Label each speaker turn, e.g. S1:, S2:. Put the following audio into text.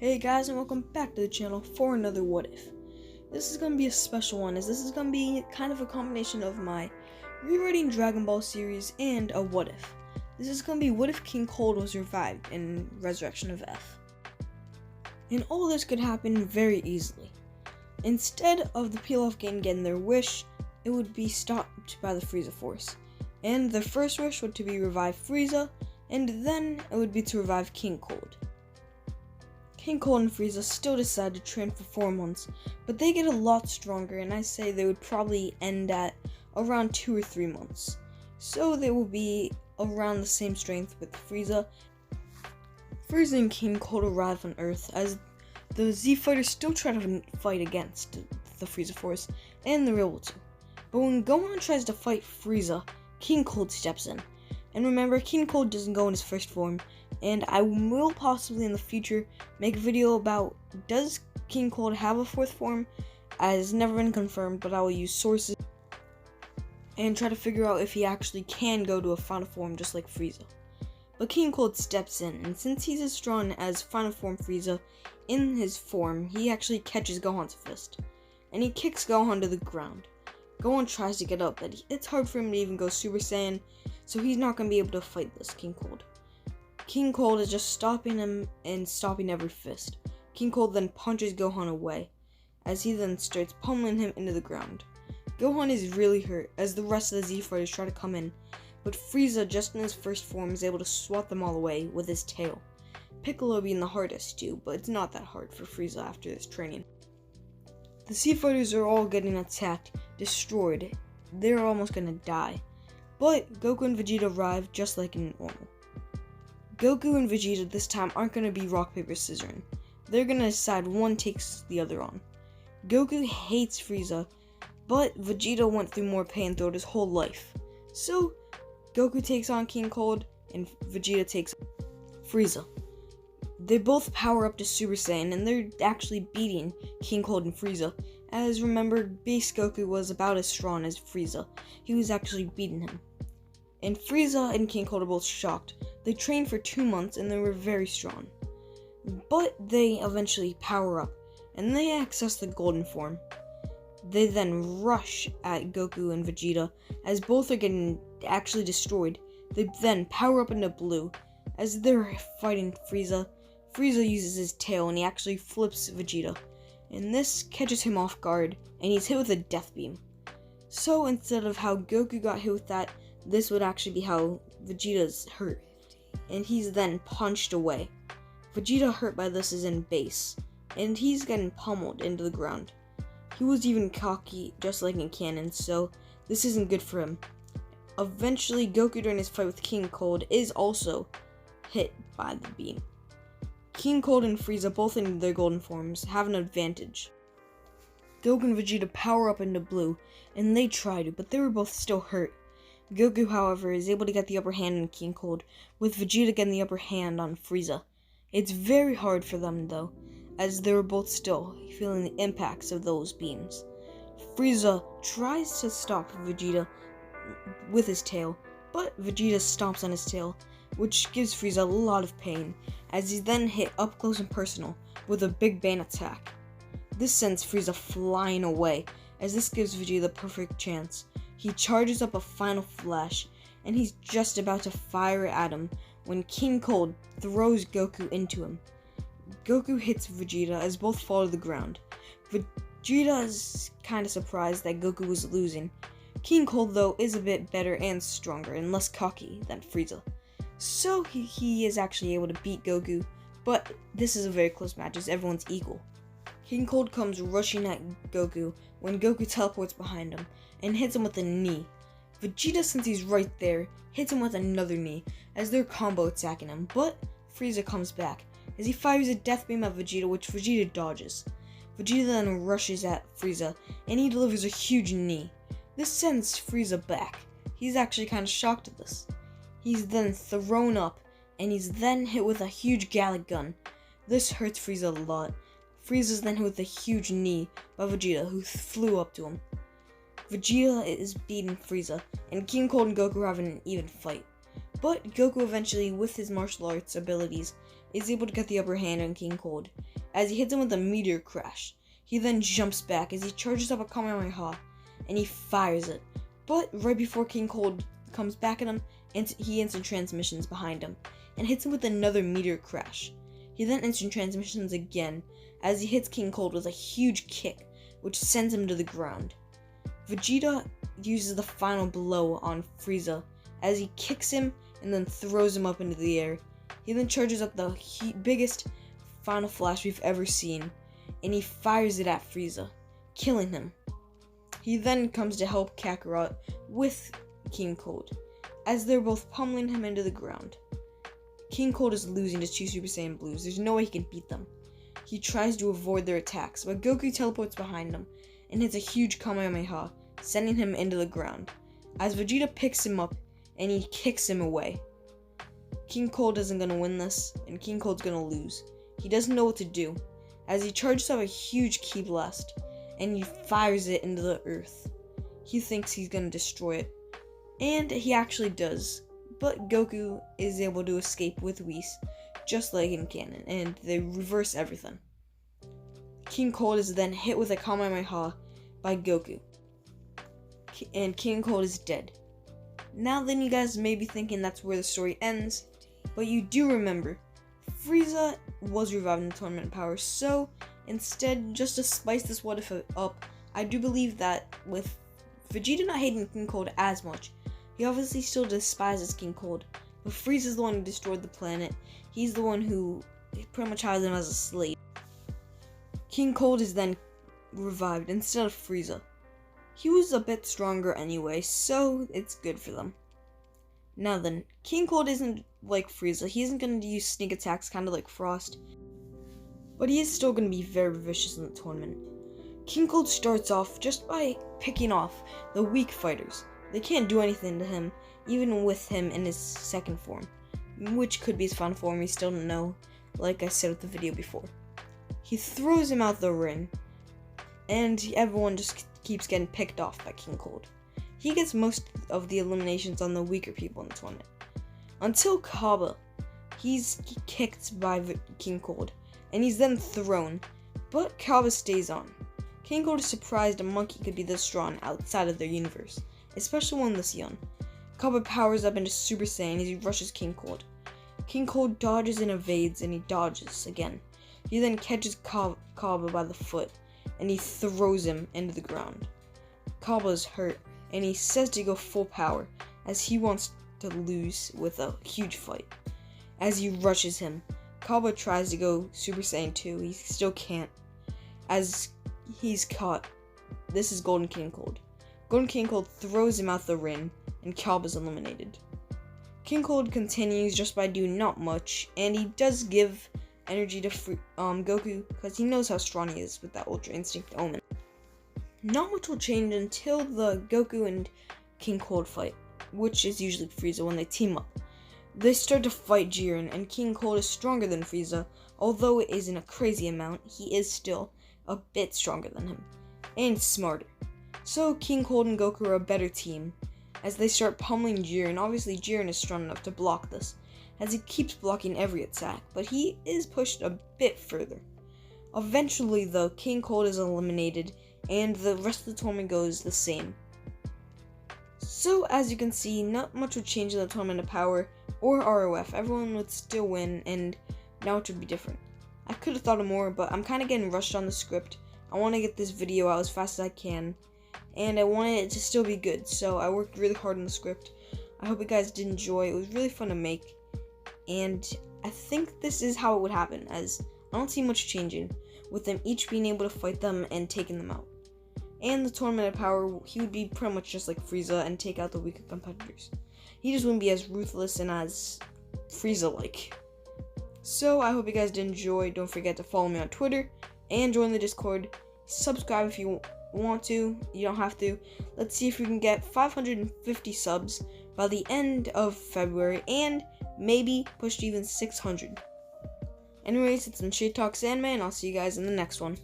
S1: Hey guys, and welcome back to the channel for another What If. This is going to be a special one, as this is going to be kind of a combination of my rewriting Dragon Ball series and a What If. This is going to be what if King Cold was revived in Resurrection of F. And all this could happen very easily. Instead of the pilaf gang getting their wish, it would be stopped by the Frieza Force. And their first wish would to be revive Frieza, and then it would be to revive King Cold. King Cold and Frieza still decide to train for 4 months, but they get a lot stronger, and I say they would probably end at around 2 or 3 months. So they will be around the same strength with Frieza. Frieza and King Cold arrive on Earth as the Z fighters still try to fight against the Frieza Force, and they're able to. But when Gohan tries to fight Frieza, King Cold steps in. And remember, King Cold doesn't go in his first form, and I will possibly in the future make a video about does King Cold have a fourth form, as it's never been confirmed, but I will use sources and try to figure out if he actually can go to a final form just like Frieza. But King Cold steps in, and since he's as strong as final form Frieza, in his form, he actually catches Gohan's fist, and he kicks Gohan to the ground. Gohan tries to get up, but it's hard for him to even go Super Saiyan, so he's not going to be able to fight this King Cold. King Cold is just stopping him and stopping every fist. King Cold then punches Gohan away, as he then starts pummeling him into the ground. Gohan is really hurt, as the rest of the Z fighters try to come in, but Frieza, just in his first form, is able to swat them all away with his tail. Piccolo being the hardest too, but it's not that hard for Frieza after this training. The Z fighters are all getting attacked, destroyed. They're almost gonna die. But Goku and Vegeta arrive just like in normal. Goku and Vegeta this time aren't gonna be rock, paper, scissors. They're gonna decide one takes the other on. Goku hates Frieza, but Vegeta went through more pain throughout his whole life. So, Goku takes on King Cold, and Vegeta takes on Frieza. They both power up to Super Saiyan, and they're actually beating King Cold and Frieza. As remember, base Goku was about as strong as Frieza. He was actually beating him. And Frieza and King Cold are both shocked. They trained for 2 months, and they were very strong. But they eventually power up, and they access the golden form. They then rush at Goku and Vegeta, as both are getting actually destroyed. They then power up into blue. As they're fighting Frieza, Frieza uses his tail and he actually flips Vegeta. And this catches him off guard, and he's hit with a death beam. So instead of how Goku got hit with that, this would actually be how Vegeta's hurt. And he's then punched away. Vegeta hurt by this is in base, and he's getting pummeled into the ground. He was even cocky, just like in canon, so this isn't good for him. Eventually, Goku during his fight with King Cold is also hit by the beam. King Cold and Frieza, both in their golden forms, have an advantage. Goku and Vegeta power up into blue, and they try to, but they were both still hurt. Goku, however, is able to get the upper hand on King Cold, with Vegeta getting the upper hand on Frieza. It's very hard for them, though, as they were both still feeling the impacts of those beams. Frieza tries to stop Vegeta with his tail, but Vegeta stomps on his tail, which gives Frieza a lot of pain, as he's then hit up close and personal with a big bang attack. This sends Frieza flying away, as this gives Vegeta the perfect chance. He charges up a final flash, and he's just about to fire it at him when King Cold throws Goku into him. Goku hits Vegeta as both fall to the ground. Vegeta is kind of surprised that Goku was losing. King Cold, though, is a bit better and stronger and less cocky than Frieza. So he is actually able to beat Goku, but this is a very close match as everyone's equal. King Cold comes rushing at Goku when Goku teleports behind him and hits him with a knee. Vegeta, since he's right there, hits him with another knee as they're combo attacking him, but Frieza comes back as he fires a death beam at Vegeta, which Vegeta dodges. Vegeta then rushes at Frieza and he delivers a huge knee. This sends Frieza back. He's actually kind of shocked at this. He's then thrown up, and he's then hit with a huge Gallic gun. This hurts Frieza a lot. Frieza's then hit with a huge knee by Vegeta, who flew up to him. Vegeta is beating Frieza, and King Cold and Goku are having an even fight. But Goku eventually, with his martial arts abilities, is able to get the upper hand on King Cold, as he hits him with a meteor crash. He then jumps back as he charges up a Kamehameha, and he fires it. But right before King Cold comes back at him, he instant transmissions behind him, and hits him with another meteor crash. He then instant transmissions again, as he hits King Cold with a huge kick, which sends him to the ground. Vegeta uses the final blow on Frieza, as he kicks him and then throws him up into the air. He then charges up the biggest final flash we've ever seen, and he fires it at Frieza, killing him. He then comes to help Kakarot with King Cold, as they're both pummeling him into the ground. King Cold is losing to 2 Super Saiyan Blues. There's no way he can beat them. He tries to avoid their attacks, but Goku teleports behind him and hits a huge Kamehameha, sending him into the ground, as Vegeta picks him up and he kicks him away. King Cold isn't going to win this, and King Cold's going to lose. He doesn't know what to do, as he charges up a huge Ki Blast, and he fires it into the earth. He thinks he's going to destroy it, and he actually does, but Goku is able to escape with Whis, just like in canon, and they reverse everything. King Cold is then hit with a Kamehameha by Goku, and King Cold is dead. Now then, you guys may be thinking that's where the story ends, but you do remember, Frieza was revived in the Tournament of Power, so instead, just to spice this what if up, I do believe that with Vegeta not hating King Cold as much, he obviously still despises King Cold, but Frieza's the one who destroyed the planet. He's the one who pretty much has him as a slave. King Cold is then revived instead of Frieza. He was a bit stronger anyway, so it's good for them. Now then, King Cold isn't like Frieza. He isn't going to use sneak attacks kind of like Frost, but he is still going to be very vicious in the tournament. King Cold starts off just by picking off the weak fighters. They can't do anything to him, even with him in his second form, which could be his final form, we still don't know, like I said with the video before. He throws him out the ring, and everyone just keeps getting picked off by King Cold. He gets most of the eliminations on the weaker people in the tournament. Until Kaba, he's kicked by King Cold, and he's then thrown, but Kaba stays on. King Cold is surprised a monkey could be this strong outside of their universe, especially one this young. Kaba powers up into Super Saiyan as he rushes King Cold. King Cold dodges and evades, and he dodges again. He then catches Kaba by the foot, and he throws him into the ground. Kaba is hurt, and he says to go full power, as he wants to lose with a huge fight. As he rushes him, Kaba tries to go Super Saiyan 2, he still can't, as he's caught. This is Golden King Cold. Golden King Cold throws him out the ring, and Kaba's eliminated. King Cold continues just by doing not much, and he does give energy to Goku, because he knows how strong he is with that Ultra Instinct Omen. Not much will change until the Goku and King Cold fight, which is usually Frieza when they team up. They start to fight Jiren, and King Cold is stronger than Frieza, although it isn't a crazy amount, he is still a bit stronger than him, and smarter. So King Cold and Goku are a better team, as they start pummeling Jiren. Obviously Jiren is strong enough to block this, as he keeps blocking every attack, but he is pushed a bit further. Eventually though, King Cold is eliminated, and the rest of the tournament goes the same. So as you can see, not much would change in the Tournament of Power or ROF. Everyone would still win, and now it would be different. I could have thought of more, but I'm kind of getting rushed on the script. I want to get this video out as fast as I can, and I wanted it to still be good, so I worked really hard on the script. I hope you guys did enjoy. It was really fun to make, and I think this is how it would happen, as I don't see much changing, with them each being able to fight them and taking them out. And the Tournament of Power, he would be pretty much just like Frieza and take out the weaker competitors. He just wouldn't be as ruthless and as Frieza-like. So I hope you guys did enjoy. Don't forget to follow me on Twitter and join the Discord. Subscribe if you want to. You don't have to. Let's see if we can get 550 subs by the end of February, and maybe push to even 600. Anyways, it's been Shade Talks Anime, and I'll see you guys in the next one.